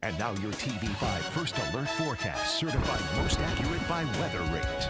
And now your TV5 First Alert forecast, certified most accurate by Weather Rate.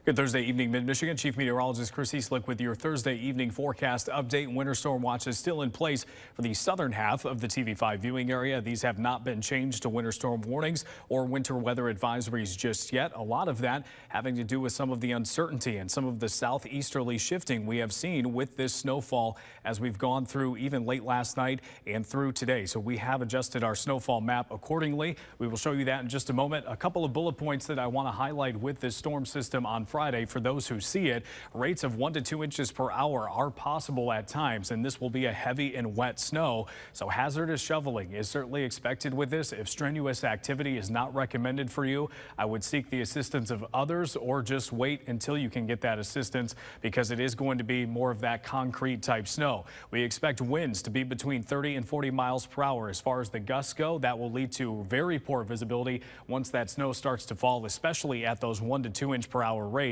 Good Thursday evening, Mid-Michigan. Chief Meteorologist Chris Easlick with your Thursday evening forecast update. Winter storm watch is still in place for the southern half of the TV5 viewing area. These have not been changed to winter storm warnings or winter weather advisories just yet. A lot of that having to do with some of the uncertainty and some of the southeasterly shifting we have seen with this snowfall as we've gone through even late last night and through today. So we have adjusted our snowfall map accordingly. We will show you that in just a moment. A couple of bullet points that I want to highlight with this storm system on Friday for those who see it. Rates of 1 to 2 inches per hour are possible at times, and this will be a heavy and wet snow. So hazardous shoveling is certainly expected with this. If strenuous activity is not recommended for you, I would seek the assistance of others or just wait until you can get that assistance, because it is going to be more of that concrete type snow. We expect winds to be between 30 and 40 miles per hour. As far as the gusts go, that will lead to very poor visibility once that snow starts to fall, especially at those 1 to 2 inch per hour rates.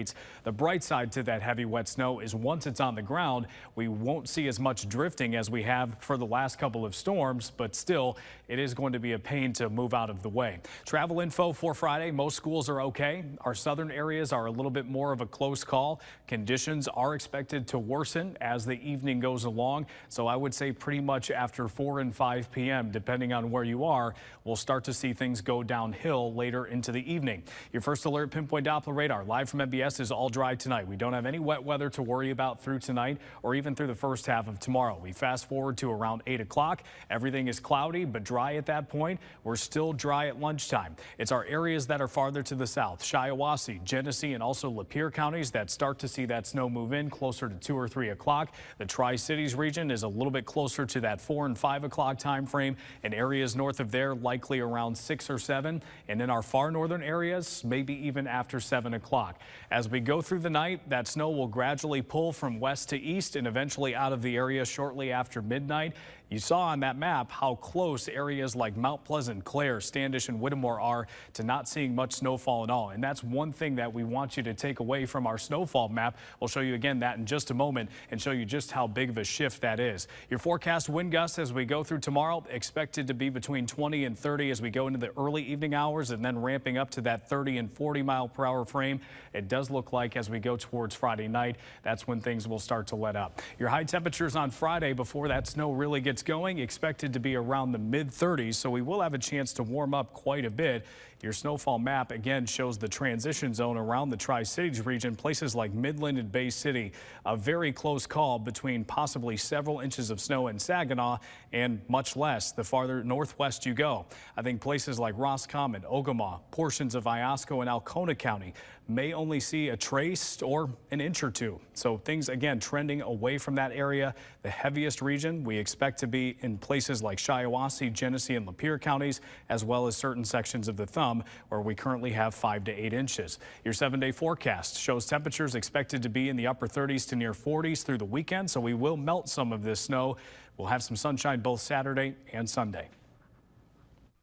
The bright side to that heavy wet snow is once it's on the ground, we won't see as much drifting as we have for the last couple of storms, but still it is going to be a pain to move out of the way. Travel info for Friday: most schools are okay. Our southern areas are a little bit more of a close call. Conditions are expected to worsen as the evening goes along, so I would say pretty much after 4 and 5 p.m., depending on where you are, we'll start to see things go downhill later into the evening. Your First Alert Pinpoint Doppler radar live from MBS is all dry tonight. We don't have any wet weather to worry about through tonight or even through the first half of tomorrow. We fast forward to around 8 o'clock. Everything is cloudy but dry at that point. We're still dry at lunchtime. It's our areas that are farther to the south, Shiawassee, Genesee, and also Lapeer counties that start to see that snow move in closer to 2 or 3 o'clock. The Tri-Cities region is a little bit closer to that 4 and 5 o'clock time frame, and areas north of there likely around 6 or 7, and in our far northern areas maybe even after 7 o'clock. As we go through the night, that snow will gradually pull from west to east and eventually out of the area shortly after midnight. You saw on that map how close areas like Mount Pleasant, Clare, Standish, and Whittemore are to not seeing much snowfall at all. And that's one thing that we want you to take away from our snowfall map. We'll show you again that in just a moment and show you just how big of a shift that is. Your forecast wind gusts as we go through tomorrow expected to be between 20 and 30 as we go into the early evening hours, and then ramping up to that 30 and 40 mile per hour frame. It does look like as we go towards Friday night, that's when things will start to let up. Your high temperatures on Friday before that snow really gets going expected to be around the mid-30s, so we will have a chance to warm up quite a bit. Your snowfall map again shows the transition zone around the Tri-Cities region, places like Midland and Bay City. A very close call between possibly several inches of snow in Saginaw and much less the farther northwest you go. I think places like Roscommon, Ogama, portions of Iosco and Alcona County may only see a trace or an inch or two. So things again trending away from that area. The heaviest region we expect to be in places like Shiawassee, Genesee, and Lapeer counties, as well as certain sections of the Thumb where we currently have 5 to 8 inches. Your 7-day forecast shows temperatures expected to be in the upper 30s to near 40s through the weekend, so we will melt some of this snow. We'll have some sunshine both Saturday and Sunday.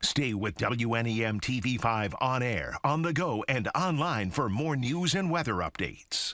Stay with WNEM TV5 on air, on the go, and online for more news and weather updates.